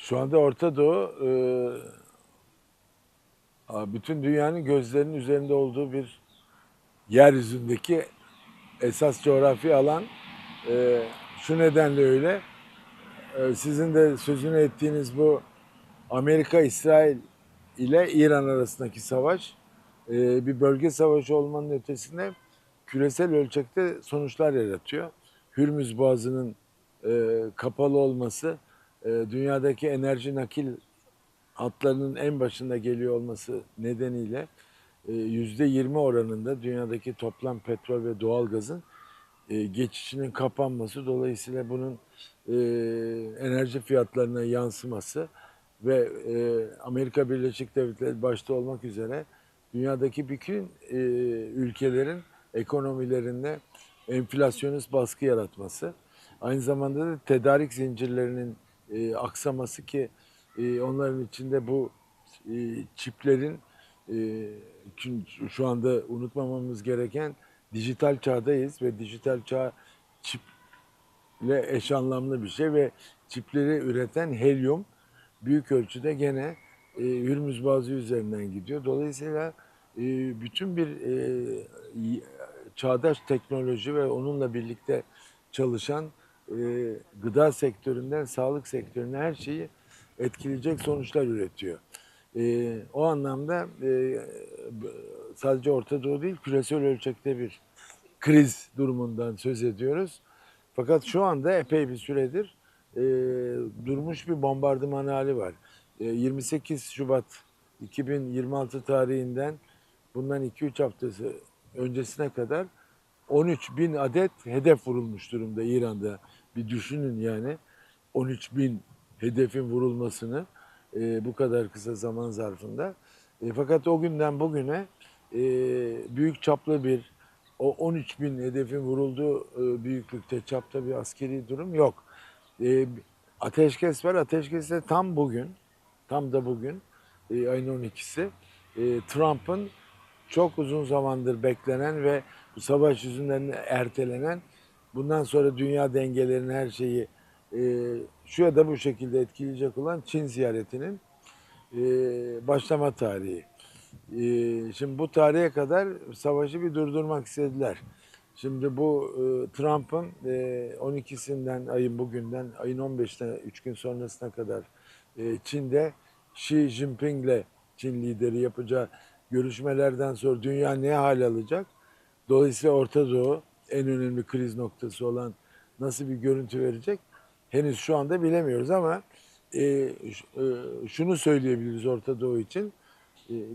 Şu anda Orta Doğu bütün dünyanın gözlerinin üzerinde olduğu bir yeryüzündeki esas coğrafi alan. Şu nedenle öyle. Sizin de sözünü ettiğiniz bu Amerika, İsrail ile İran arasındaki savaş bir bölge savaşı olmanın ötesinde küresel ölçekte sonuçlar yaratıyor. Hürmüz Boğazı'nın kapalı olması, dünyadaki enerji nakil hatlarının en başında geliyor olması nedeniyle %20 oranında dünyadaki toplam petrol ve doğalgazın geçişinin kapanması, dolayısıyla bunun enerji fiyatlarına yansıması ve Amerika Birleşik Devletleri başta olmak üzere dünyadaki bütün ülkelerin ekonomilerinde enflasyonist baskı yaratması, aynı zamanda da tedarik zincirlerinin aksaması ki onların içinde bu çiplerin şu anda unutmamamız gereken dijital çağdayız ve dijital çağ çiple eş anlamlı bir şey ve çipleri üreten helyum büyük ölçüde gene Hürmüz Boğazı üzerinden gidiyor. Dolayısıyla bütün bir çağdaş teknoloji ve onunla birlikte çalışan gıda sektöründen sağlık sektörüne her şeyi etkileyecek sonuçlar üretiyor. O anlamda sadece Orta Doğu değil, küresel ölçekte bir kriz durumundan söz ediyoruz. Fakat şu anda epey bir süredir durmuş bir bombardıman hali var. 28 Şubat 2026 tarihinden bundan 2-3 haftası öncesine kadar 13 bin adet hedef vurulmuş durumda İran'da. Bir düşünün yani 13 bin hedefin vurulmasını bu kadar kısa zaman zarfında. Fakat o günden bugüne e, büyük çaplı bir o 13 bin hedefin vurulduğu büyüklükte çapta bir askeri durum yok. E, Ateşkes var. Ateşkes de tam da bugün ayın 12'si Trump'ın çok uzun zamandır beklenen ve bu savaş yüzünden ertelenen, bundan sonra dünya dengelerini her şeyi e, şu ya da bu şekilde etkileyecek olan Çin ziyaretinin e, başlama tarihi. Şimdi bu tarihe kadar savaşı bir durdurmak istediler. Şimdi bu Trump'ın 12'sinden ayın bugünden ayın 15'ine 3 gün sonrasına kadar Çin'de Xi Jinping'le Çin lideri yapacağı görüşmelerden sonra dünya ne hal alacak? Dolayısıyla Orta Doğu en önemli kriz noktası olan nasıl bir görüntü verecek? Henüz şu anda bilemiyoruz ama şunu söyleyebiliriz Orta Doğu için.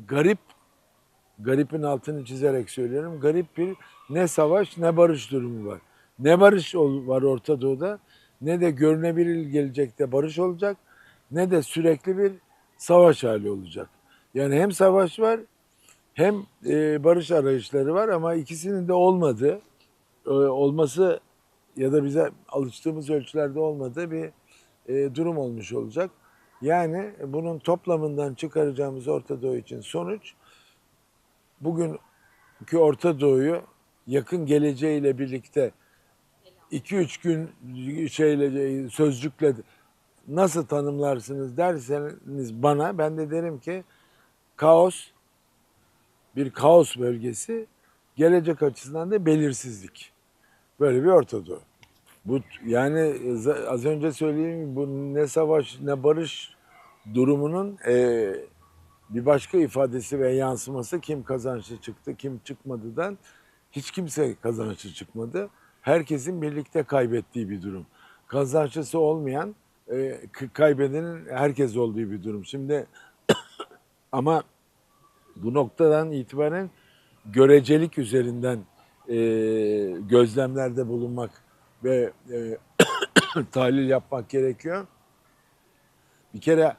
Garip, garipin altını çizerek söylüyorum. Garip bir ne savaş ne barış durumu var. Ne barış var Orta Doğu'da ne de görünebilir gelecekte barış olacak ne de sürekli bir savaş hali olacak. Yani hem savaş var hem barış arayışları var ama ikisinin de olmadığı, olması ya da bize alıştığımız ölçülerde olmadığı bir durum olmuş olacak. Yani bunun toplamından çıkaracağımız Orta Doğu için sonuç bugünkü Orta Doğu'yu yakın geleceğiyle birlikte 2-3 gün sözcükle nasıl tanımlarsınız derseniz bana, ben de derim ki kaos, bir kaos bölgesi, gelecek açısından da belirsizlik. Böyle bir Orta Doğu. Bu yani az önce söylediğim gibi bu ne savaş ne barış durumunun bir başka ifadesi ve yansıması kim kazançlı çıktı, kim çıkmadıdan hiç kimse kazançlı çıkmadı. Herkesin birlikte kaybettiği bir durum. Kazançlısı olmayan, kaybedenin herkes olduğu bir durum. Şimdi ama bu noktadan itibaren görecelik üzerinden gözlemlerde bulunmak ve tahlil yapmak gerekiyor. Bir kere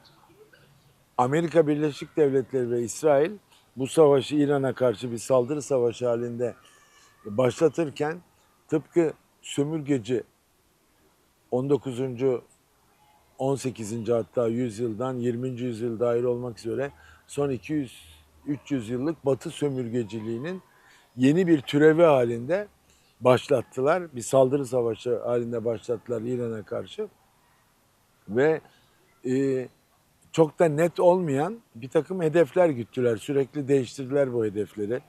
Amerika Birleşik Devletleri ve İsrail bu savaşı İran'a karşı bir saldırı savaşı halinde başlatırken tıpkı sömürgeci 19. 18. hatta yüzyıldan 20. yüzyıl dahil olmak üzere son 200-300 yıllık Batı sömürgeciliğinin yeni bir türevi halinde başlattılar. Bir saldırı savaşı halinde başlattılar İran'a karşı ve çok da net olmayan bir takım hedefler güttüler. Sürekli değiştirdiler bu hedefleri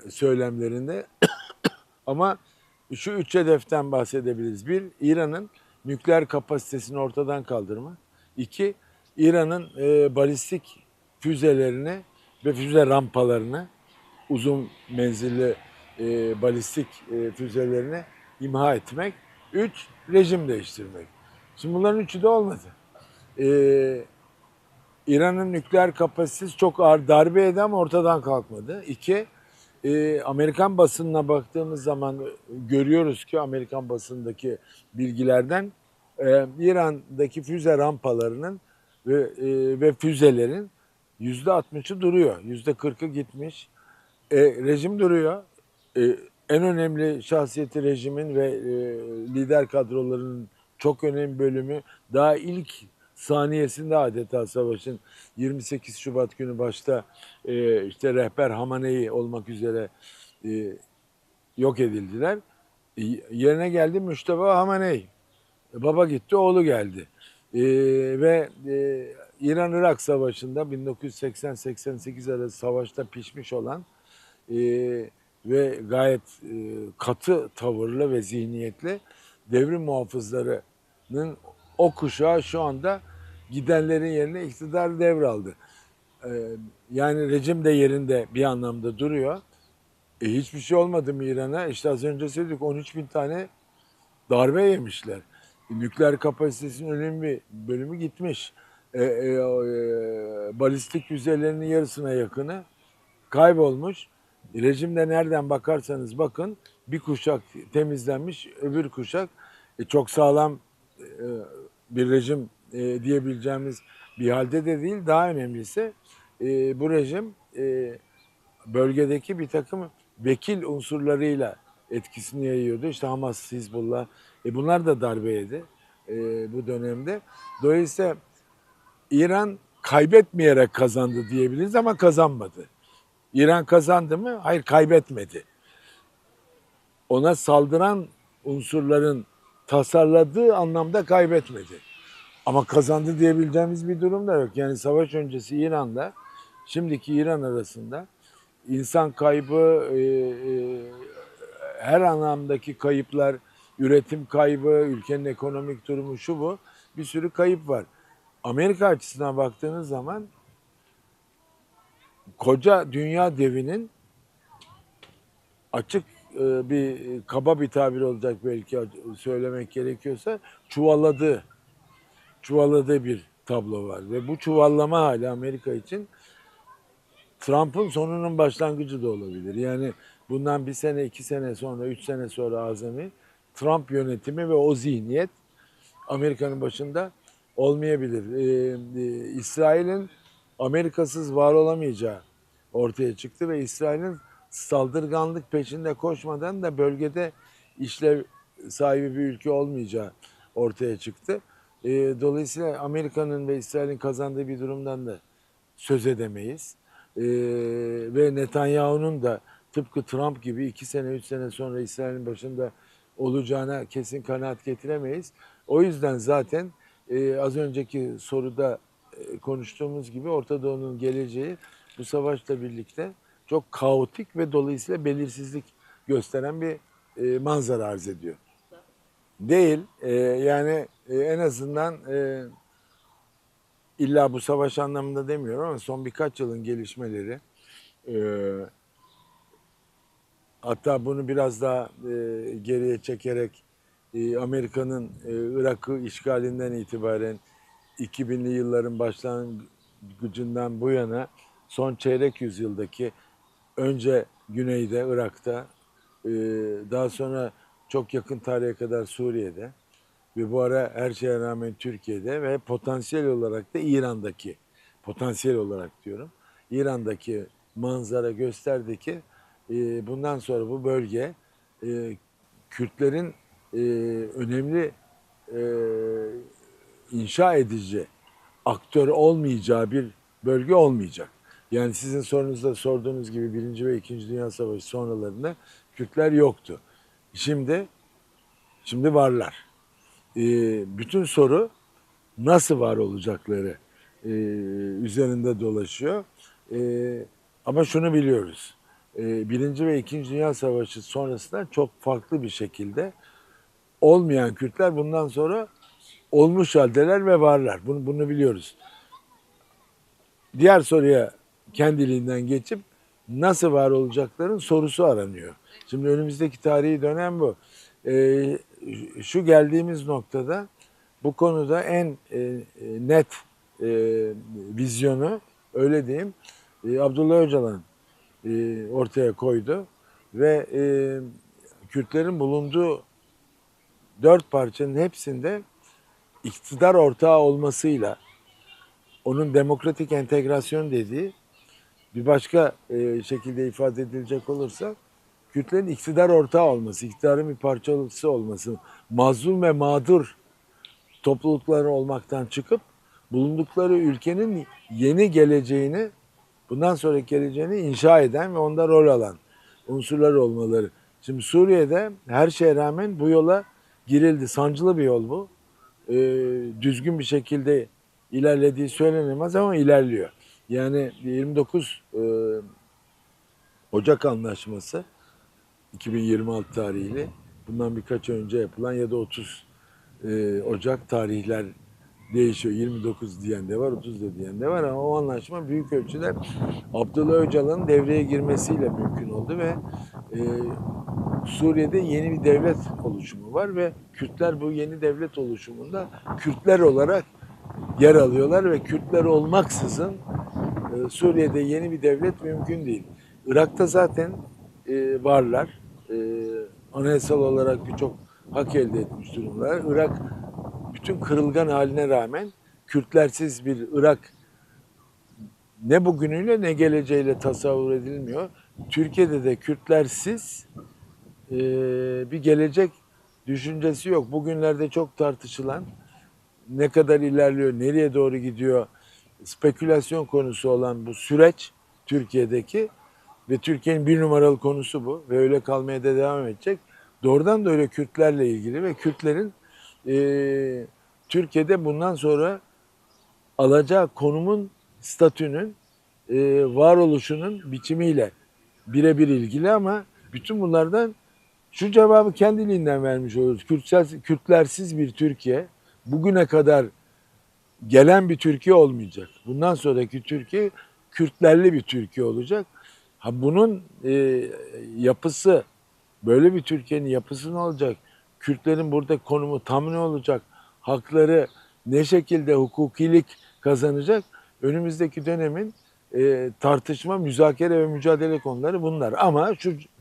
söylemlerinde. Ama şu üç hedeften bahsedebiliriz. Bir, İran'ın nükleer kapasitesini ortadan kaldırma. İki, İran'ın balistik füzelerini ve füze rampalarını, uzun menzilli balistik füzelerini imha etmek. Üç, rejim değiştirmek. Şimdi bunların üçü de olmadı. E, İran'ın nükleer kapasitesi çok ağır darbe yedi ama ortadan kalkmadı. İki, Amerikan basınına baktığımız zaman görüyoruz ki Amerikan basındaki bilgilerden İran'daki füze rampalarının ve füzelerin %60'ı duruyor. %40'ı gitmiş. Rejim duruyor. E, En önemli şahsiyeti rejimin ve lider kadrolarının çok önemli bölümü daha ilk saniyesinde adeta savaşın 28 Şubat günü başta işte rehber Hamaneyi olmak üzere e, yok edildiler. Yerine geldi Müşteba Hamaneyi. Baba gitti, oğlu geldi. Ve İran-Irak Savaşı'nda 1980-88 arası savaşta pişmiş olan ve gayet katı tavırlı ve zihniyetli devrim muhafızlarının o kuşağı şu anda gidenlerin yerine iktidar devraldı. Yani rejim de yerinde bir anlamda duruyor. Hiçbir şey olmadı mı İran'a? İşte az önce söyledik 13 bin tane darbe yemişler. Nükleer kapasitesinin önemli bir bölümü gitmiş. Balistik füzelerinin yarısına yakını kaybolmuş. Rejim de nereden bakarsanız bakın bir kuşak temizlenmiş, öbür kuşak çok sağlam e, bir rejim diyebileceğimiz bir halde de değil. Daha önemlisi bu rejim bölgedeki bir takım vekil unsurlarıyla etkisini yayıyordu. İşte Hamas, Hizbullah, bunlar da darbe yedi bu dönemde. Dolayısıyla İran kaybetmeyerek kazandı diyebiliriz ama kazanmadı. İran kazandı mı? Hayır, kaybetmedi. Ona saldıran unsurların tasarladığı anlamda kaybetmedi. Ama kazandı diyebileceğimiz bir durum da yok. Yani savaş öncesi İran'da şimdiki İran arasında insan kaybı, her anlamdaki kayıplar, üretim kaybı, ülkenin ekonomik durumu şu bu bir sürü kayıp var. Amerika açısından baktığınız zaman koca dünya devinin açık bir kaba bir tabir olacak belki söylemek gerekiyorsa çuvalladığı bir tablo var. Ve bu çuvallama hali Amerika için Trump'ın sonunun başlangıcı da olabilir. Yani bundan bir sene, 2 sene sonra, 3 sene sonra azami Trump yönetimi ve o zihniyet Amerika'nın başında olmayabilir. İsrail'in Amerikasız var olamayacağı ortaya çıktı ve İsrail'in saldırganlık peşinde koşmadan da bölgede işlev sahibi bir ülke olmayacağı ortaya çıktı. Dolayısıyla Amerika'nın ve İsrail'in kazandığı bir durumdan da söz edemeyiz. Ve Netanyahu'nun da tıpkı Trump gibi 2 sene, 3 sene sonra İsrail'in başında olacağına kesin kanaat getiremeyiz. O yüzden zaten az önceki soruda konuştuğumuz gibi Orta Doğu'nun geleceği bu savaşla birlikte çok kaotik ve dolayısıyla belirsizlik gösteren bir manzara arz ediyor. Değil. Yani en azından illa bu savaş anlamında demiyorum ama son birkaç yılın gelişmeleri e, hatta bunu biraz daha geriye çekerek Amerika'nın Irak'ı işgalinden itibaren 2000'li yılların başlangıcından bu yana son çeyrek yüzyıldaki önce güneyde Irak'ta daha sonra çok yakın tarihe kadar Suriye'de ve bu ara her şeye rağmen Türkiye'de ve potansiyel olarak da İran'daki potansiyel olarak diyorum İran'daki manzara gösterdi ki bundan sonra bu bölge Kürtlerin önemli e, inşa edici aktör olmayacağı bir bölge olmayacak. Yani sizin sorunuzda sorduğunuz gibi Birinci ve İkinci Dünya Savaşı sonralarında Kürtler yoktu. Şimdi varlar. Bütün soru nasıl var olacakları üzerinde dolaşıyor. E, Ama şunu biliyoruz. Birinci ve İkinci Dünya Savaşı sonrasında çok farklı bir şekilde olmayan Kürtler bundan sonra olmuş haldeler ve varlar. Bunu biliyoruz. Diğer soruya kendiliğinden geçip nasıl var olacakların sorusu aranıyor. Şimdi önümüzdeki tarihi dönem bu. Şu geldiğimiz noktada bu konuda en net e, vizyonu, öyle diyeyim, Abdullah Öcalan ortaya koydu ve Kürtlerin bulunduğu dört parçanın hepsinde iktidar ortağı olmasıyla onun demokratik entegrasyon dediği, bir başka şekilde ifade edilecek olursa Kürtlerin iktidar ortağı olması, iktidarın bir parçalısı olması, mazlum ve mağdur toplulukları olmaktan çıkıp bulundukları ülkenin yeni geleceğini, bundan sonraki geleceğini inşa eden ve onda rol alan unsurlar olmaları. Şimdi Suriye'de her şeye rağmen bu yola girildi. Sancılı bir yol bu. Düzgün bir şekilde ilerlediği söylenemez ama ilerliyor. Yani 29 Ocak Anlaşması 2026 tarihli, bundan birkaç önce yapılan ya da 30 Ocak tarihler değişiyor. 29 diyen de var, 30 da diyen de var ama o anlaşma büyük ölçüde Abdullah Öcalan'ın devreye girmesiyle mümkün oldu ve e, Suriye'de yeni bir devlet oluşumu var ve Kürtler bu yeni devlet oluşumunda Kürtler olarak yer alıyorlar ve Kürtler olmaksızın Suriye'de yeni bir devlet mümkün değil. Irak'ta zaten varlar. Anayasal olarak birçok hak elde etmiş durumlar. Irak bütün kırılgan haline rağmen Kürtlersiz bir Irak ne bugünüyle ne geleceğiyle tasavvur edilmiyor. Türkiye'de de Kürtlersiz bir gelecek düşüncesi yok. Bugünlerde çok tartışılan, ne kadar ilerliyor, nereye doğru gidiyor, spekülasyon konusu olan bu süreç Türkiye'deki ve Türkiye'nin bir numaralı konusu bu ve öyle kalmaya da devam edecek. Doğrudan da öyle Kürtlerle ilgili ve Kürtlerin Türkiye'de bundan sonra alacağı konumun, statünün, varoluşunun biçimiyle birebir ilgili ama bütün bunlardan şu cevabı kendiliğinden vermiş oluruz. Kürtlersiz bir Türkiye bugüne kadar gelen bir Türkiye olmayacak. Bundan sonraki Türkiye Kürtlerli bir Türkiye olacak. Ha bunun yapısı, böyle bir Türkiye'nin yapısı ne olacak? Kürtlerin burada konumu tam ne olacak? Hakları ne şekilde hukukilik kazanacak? Önümüzdeki dönemin tartışma, müzakere ve mücadele konuları bunlar. Ama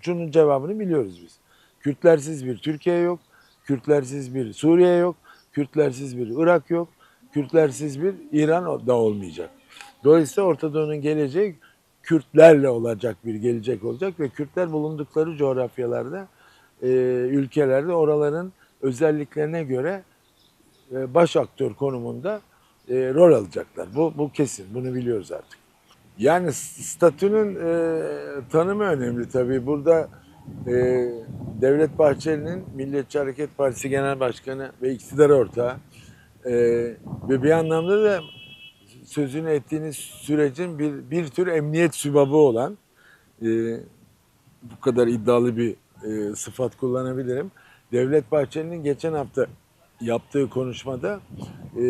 şunun cevabını biliyoruz biz. Kürtlersiz bir Türkiye yok. Kürtlersiz bir Suriye yok. Kürtlersiz bir Irak yok. Kürtlersiz bir İran da olmayacak. Dolayısıyla Orta Doğu'nun geleceği Kürtlerle olacak bir gelecek olacak ve Kürtler bulundukları coğrafyalarda, ülkelerde oraların özelliklerine göre baş aktör konumunda rol alacaklar. Bu kesin, bunu biliyoruz artık. Yani statünün tanımı önemli tabii. Burada e, Devlet Bahçeli'nin Milliyetçi Hareket Partisi Genel Başkanı ve iktidar ortağı ve bir anlamda da sözünü ettiğiniz sürecin bir tür emniyet sübabı olan, e, bu kadar iddialı bir sıfat kullanabilirim. Devlet Bahçeli'nin geçen hafta yaptığı konuşmada e,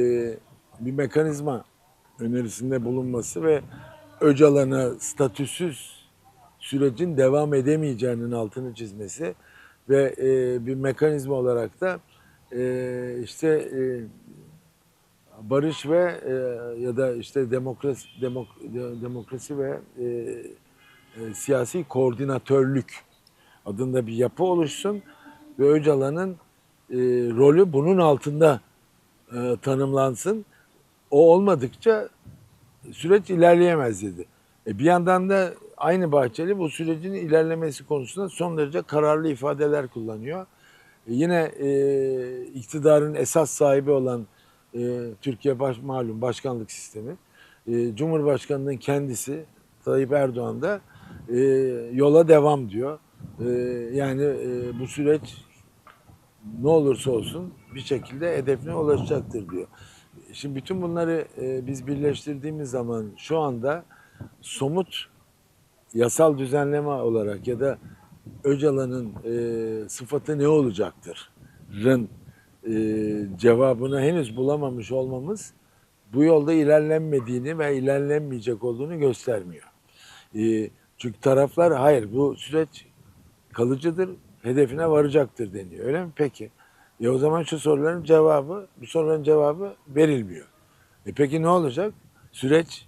bir mekanizma önerisinde bulunması ve Öcalan'a statüsüz sürecin devam edemeyeceğinin altını çizmesi ve bir mekanizma olarak da barış ve ya da işte demokrasi ve siyasi koordinatörlük adında bir yapı oluşsun ve Öcalan'ın rolü bunun altında tanımlansın. O olmadıkça süreç ilerleyemez dedi. Bir yandan da aynı Bahçeli bu sürecin ilerlemesi konusunda son derece kararlı ifadeler kullanıyor. Yine iktidarın esas sahibi olan Türkiye malum başkanlık sistemi. Cumhurbaşkanının kendisi Tayyip Erdoğan da yola devam diyor. Yani bu süreç ne olursa olsun bir şekilde hedefine ulaşacaktır diyor. Şimdi bütün bunları biz birleştirdiğimiz zaman şu anda somut yasal düzenleme olarak ya da Öcalan'ın sıfatı ne olacaktır? Cevabını henüz bulamamış olmamız bu yolda ilerlenmediğini ve ilerlenmeyecek olduğunu göstermiyor. Çünkü taraflar hayır bu süreç kalıcıdır, hedefine varacaktır deniyor. Öyle mi? Peki. O zaman bu soruların cevabı verilmiyor. Peki ne olacak? Süreç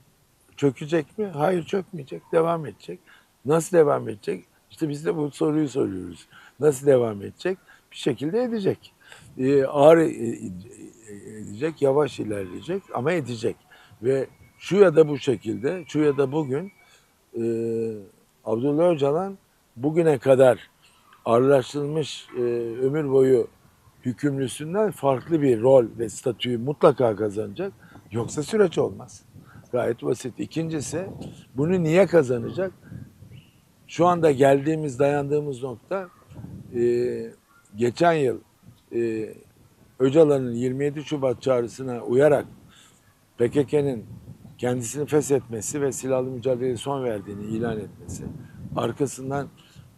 çökecek mi? Hayır çökmeyecek, devam edecek. Nasıl devam edecek? İşte biz de bu soruyu soruyoruz. Nasıl devam edecek? Bir şekilde edecek. Ağır edecek, yavaş ilerleyecek ama edecek. Ve şu ya da bu şekilde, şu ya da bugün e, Abdullah Öcalan bugüne kadar ağırlaştırılmış ömür boyu hükümlüsünden farklı bir rol ve statüyü mutlaka kazanacak. Yoksa süreç olmaz. Gayet basit. İkincisi bunu niye kazanacak? Şu anda dayandığımız nokta geçen yıl Öcalan'ın 27 Şubat çağrısına uyarak PKK'nın kendisini feshetmesi ve silahlı mücadeleye son verdiğini ilan etmesi, arkasından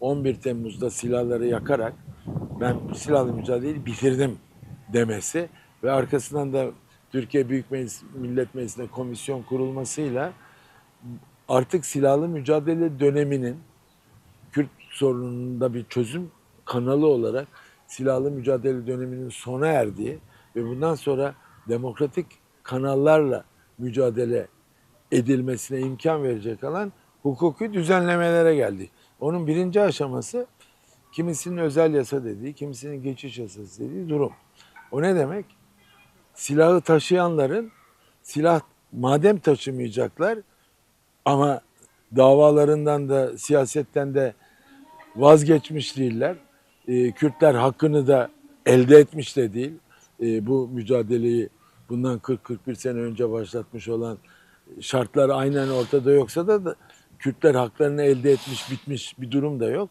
11 Temmuz'da silahları yakarak ben bu silahlı mücadeleyi bitirdim demesi ve arkasından da Türkiye Büyük Millet Meclisi'nde komisyon kurulmasıyla artık silahlı mücadele döneminin Kürt sorununda bir çözüm kanalı olarak silahlı mücadele döneminin sona erdiği ve bundan sonra demokratik kanallarla mücadele edilmesine imkan verecek olan hukuki düzenlemelere geldi. Onun birinci aşaması kimisinin özel yasa dediği, kimisinin geçiş yasası dediği durum. O ne demek? Silahı taşıyanların silah madem taşımayacaklar ama davalarından da siyasetten de vazgeçmiş değiller. Kürtler hakkını da elde etmiş de değil. Bu mücadeleyi bundan 40-41 sene önce başlatmış olan şartlar aynen ortada yoksa da Kürtler haklarını elde etmiş, bitmiş bir durum da yok.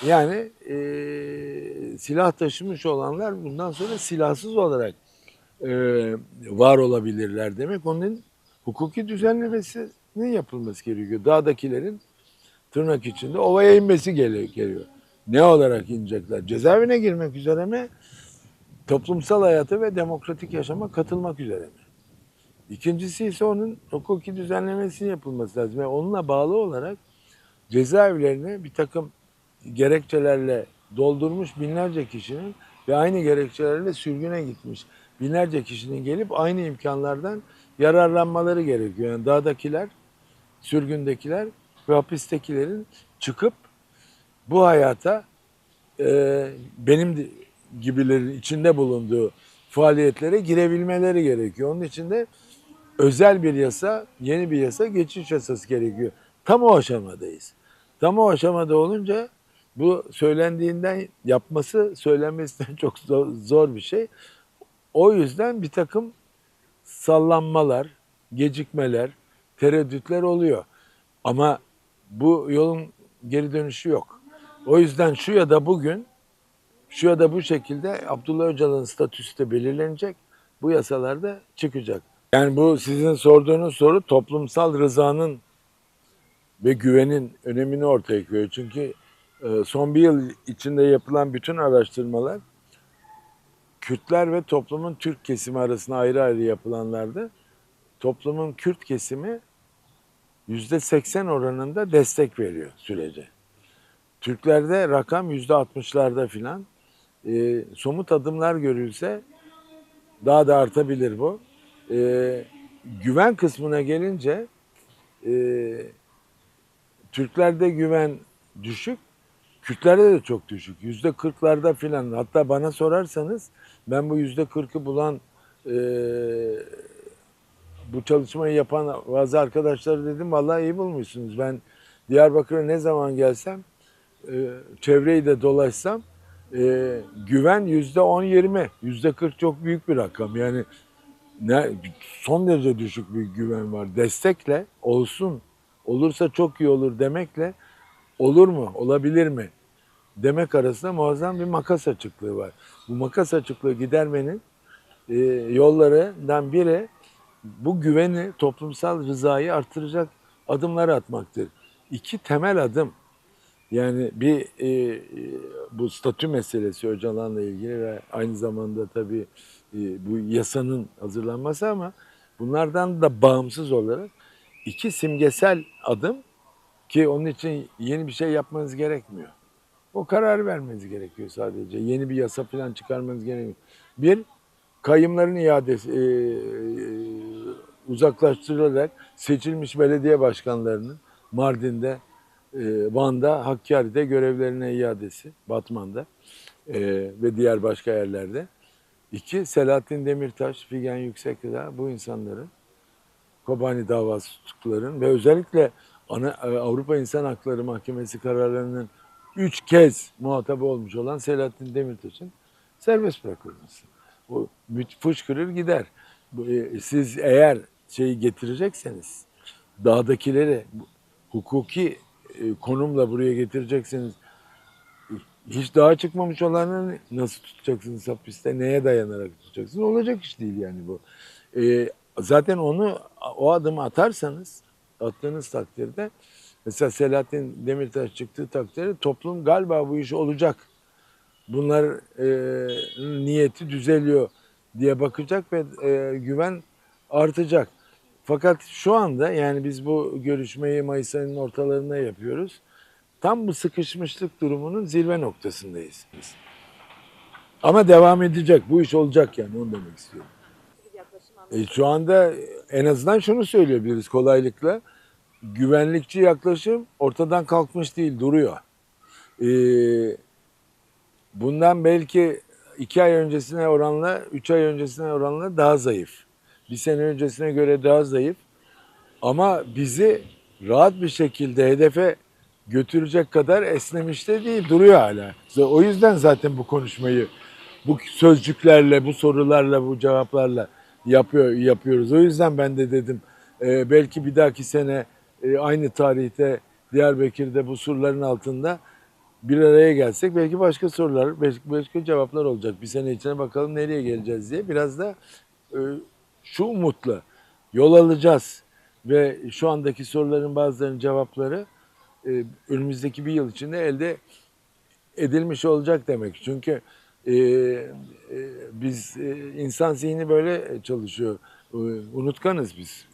Yani silah taşımış olanlar bundan sonra silahsız olarak var olabilirler demek. Onun hukuki düzenlemesinin yapılması gerekiyor. Dağdakilerin tırnak içinde ovaya inmesi gerekiyor. Ne olarak inecekler? Cezaevine girmek üzere mi? Toplumsal hayata ve demokratik yaşama katılmak üzere mi? İkincisi ise onun hukuki düzenlemesinin yapılması lazım. Ve onunla bağlı olarak cezaevlerini bir takım gerekçelerle doldurmuş binlerce kişinin ve aynı gerekçelerle sürgüne gitmiş binlerce kişinin gelip aynı imkanlardan yararlanmaları gerekiyor. Yani dağdakiler, sürgündekiler ve hapistekilerin çıkıp bu hayata benim gibilerin içinde bulunduğu faaliyetlere girebilmeleri gerekiyor. Onun için de özel bir yasa, yeni bir yasa, geçiş yasası gerekiyor. Tam o aşamadayız. Tam o aşamada olunca bu söylendiğinden yapması söylenmesinden çok zor bir şey. O yüzden bir takım sallanmalar, gecikmeler, tereddütler oluyor. Ama bu yolun geri dönüşü yok. O yüzden şu ya da bugün, şu ya da bu şekilde Abdullah Öcalan'ın statüsü de belirlenecek. Bu yasalarda çıkacak. Yani bu sizin sorduğunuz soru toplumsal rızanın ve güvenin önemini ortaya koyuyor. Çünkü son bir yıl içinde yapılan bütün araştırmalar Kürtler ve toplumun Türk kesimi arasında ayrı ayrı yapılanlarda toplumun Kürt kesimi %80 oranında destek veriyor sürece. Türklerde rakam %60'larda filan. Somut adımlar görülse daha da artabilir bu. Güven kısmına gelince e, Türklerde güven düşük, Kürtlerde de çok düşük. %40'larda filan. Hatta bana sorarsanız ben bu %40'ı bulan bu çalışmayı yapan bazı arkadaşlar dedim vallahi iyi bulmuşsunuz. Ben Diyarbakır'a ne zaman gelsem çevreyi de dolaşsam güven %10-20, %40 çok büyük bir rakam. Yani son derece düşük bir güven var. Destekle olsun, olursa çok iyi olur demekle olur mu, olabilir mi demek arasında muazzam bir makas açıklığı var. Bu makas açıklığı gidermenin yollarından biri bu güveni, toplumsal rızayı artıracak adımlar atmaktır. İki temel adım. Yani bir bu statü meselesi Öcalan'la ilgili ve aynı zamanda tabii bu yasanın hazırlanması ama bunlardan da bağımsız olarak iki simgesel adım ki onun için yeni bir şey yapmanız gerekmiyor. O karar vermeniz gerekiyor sadece. Yeni bir yasa falan çıkarmanız gerekiyor. Bir, kayyımların iadesi uzaklaştırılarak seçilmiş belediye başkanlarının Mardin'de, Van'da, Hakkari'de görevlerine iadesi, Batman'da ve diğer başka yerlerde. İki, Selahattin Demirtaş, Figen Yüksekdağ bu insanların Kobani davası tutukluların ve özellikle Avrupa İnsan Hakları Mahkemesi kararlarının 3 kez muhatabı olmuş olan Selahattin Demirtaş'ın serbest bırakılması. O fışkırır gider. Siz eğer şeyi getirecekseniz, dağdakileri hukuki konumla buraya getirecekseniz, hiç dağa çıkmamış olanları nasıl tutacaksınız hapiste? Neye dayanarak tutacaksınız? Olacak iş değil yani bu. Zaten o adımı atarsanız, attığınız takdirde, mesela Selahattin Demirtaş çıktığı takdirde toplum galiba bu iş olacak. Bunlar niyeti düzeliyor diye bakacak ve güven artacak. Fakat şu anda yani biz bu görüşmeyi Mayıs ayının ortalarında yapıyoruz. Tam bu sıkışmışlık durumunun zirve noktasındayız. Ama devam edecek. Bu iş olacak yani onu demek istiyorum. Şu anda en azından şunu söyleyebiliriz kolaylıkla. Güvenlikçi yaklaşım ortadan kalkmış değil, duruyor. Ee, Bundan belki 2 ay öncesine oranla, 3 ay öncesine oranla daha zayıf. Bir sene öncesine göre daha zayıf. Ama bizi rahat bir şekilde hedefe götürecek kadar esnemiş de değil, duruyor hala. O yüzden zaten bu konuşmayı bu sözcüklerle, bu sorularla, bu cevaplarla yapıyoruz. O yüzden ben de dedim belki bir dahaki sene aynı tarihte Diyarbakır'da bu surların altında bir araya gelsek belki başka sorular, başka cevaplar olacak. Bir sene içine bakalım nereye geleceğiz diye. Biraz da e, şu umutla yol alacağız ve şu andaki soruların bazılarının cevapları önümüzdeki bir yıl içinde elde edilmiş olacak demek. Çünkü biz insan zihni böyle çalışıyor. Unutkanız biz.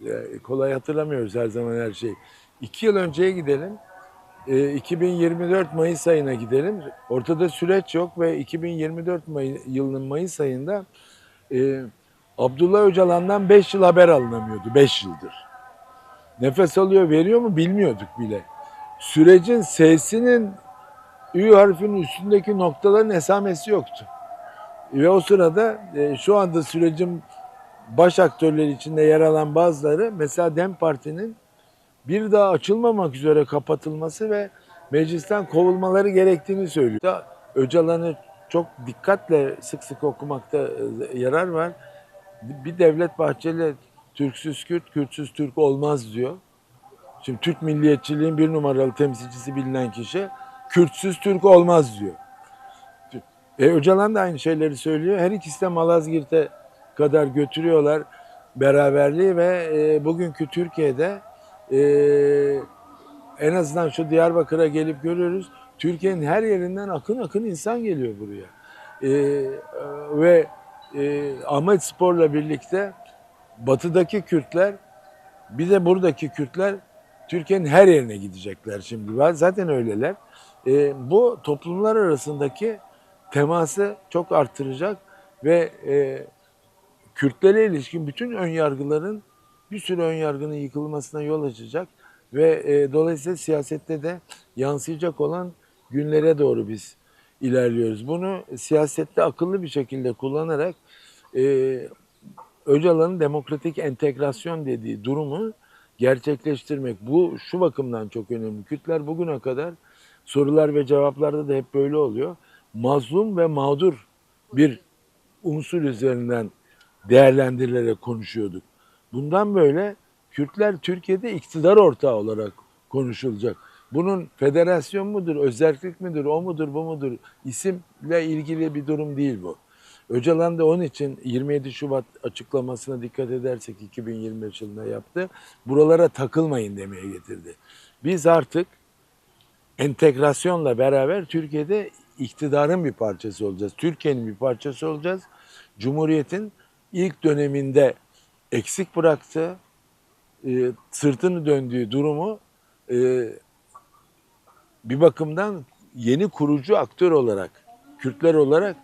Kolay hatırlamıyoruz her zaman her şeyi. 2 yıl önceye gidelim. 2024 Mayıs ayına gidelim. Ortada süreç yok ve 2024 yılının Mayıs ayında e, Abdullah Öcalan'dan 5 yıl haber alınamıyordu. 5 yıldır. Nefes alıyor veriyor mu bilmiyorduk bile. Sürecin S'sinin Ü harfinin üstündeki noktaların esamesi yoktu. Ve o sırada şu anda sürecin baş aktörleri içinde yer alan bazıları mesela DEM Parti'nin bir daha açılmamak üzere kapatılması ve meclisten kovulmaları gerektiğini söylüyor. Öcalan'ı çok dikkatle sık sık okumakta yarar var. Bir Devlet Bahçeli Türksüz Kürt, Kürtsüz Türk olmaz diyor. Şimdi Türk milliyetçiliğin bir numaralı temsilcisi bilinen kişi Kürtsüz Türk olmaz diyor. Öcalan da aynı şeyleri söylüyor. Her ikisi de Malazgirt'e kadar götürüyorlar beraberliği ve bugünkü Türkiye'de e, en azından şu Diyarbakır'a gelip görüyoruz. Türkiye'nin her yerinden akın akın insan geliyor buraya. Ve Ahmet Spor'la birlikte batıdaki Kürtler bir de buradaki Kürtler Türkiye'nin her yerine gidecekler şimdi. Zaten öyleler. Bu toplumlar arasındaki teması çok artıracak ve Kürtlere ilişkin bütün önyargıların bir sürü önyargının yıkılmasına yol açacak ve dolayısıyla siyasette de yansıyacak olan günlere doğru biz ilerliyoruz. Bunu siyasette akıllı bir şekilde kullanarak e, Öcalan'ın demokratik entegrasyon dediği durumu gerçekleştirmek. Bu şu bakımdan çok önemli. Kürtler bugüne kadar sorular ve cevaplarda da hep böyle oluyor. Mazlum ve mağdur bir unsur üzerinden değerlendirilerek konuşuyorduk. Bundan böyle Kürtler Türkiye'de iktidar ortağı olarak konuşulacak. Bunun federasyon mudur, özerklik midir, o mudur, bu mudur? İsimle ilgili bir durum değil bu. Öcalan da onun için 27 Şubat açıklamasına dikkat edersek 2025 yılında yaptı. Buralara takılmayın demeye getirdi. Biz artık entegrasyonla beraber Türkiye'de iktidarın bir parçası olacağız. Türkiye'nin bir parçası olacağız. Cumhuriyet'in ilk döneminde eksik bıraktığı, sırtını döndüğü durumu e, bir bakımdan yeni kurucu aktör olarak, Kürtler olarak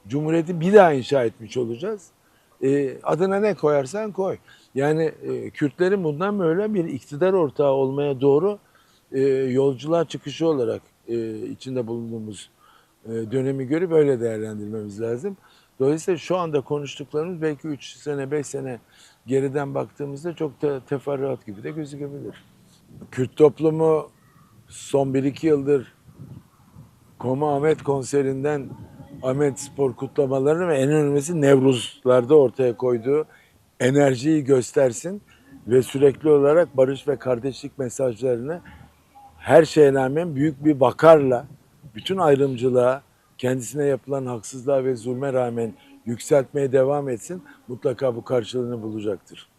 Cumhuriyeti bir daha inşa etmiş olacağız. Adına ne koyarsan koy. Yani Kürtlerin bundan böyle bir iktidar ortağı olmaya doğru yolculuğa çıkışı olarak içinde bulunduğumuz dönemi görüp öyle değerlendirmemiz lazım. Dolayısıyla şu anda konuştuklarımız belki 3 sene 5 sene geriden baktığımızda çok da teferruat gibi de gözükebilir. Kürt toplumu son 1-2 yıldır Koma Ahmet konserinden Ahmet Spor kutlamalarını ve en önemlisi Nevruzlarda ortaya koyduğu enerjiyi göstersin ve sürekli olarak barış ve kardeşlik mesajlarını her şeye rağmen büyük bir vakarla bütün ayrımcılığa, kendisine yapılan haksızlığa ve zulme rağmen yükseltmeye devam etsin. Mutlaka bu karşılığını bulacaktır.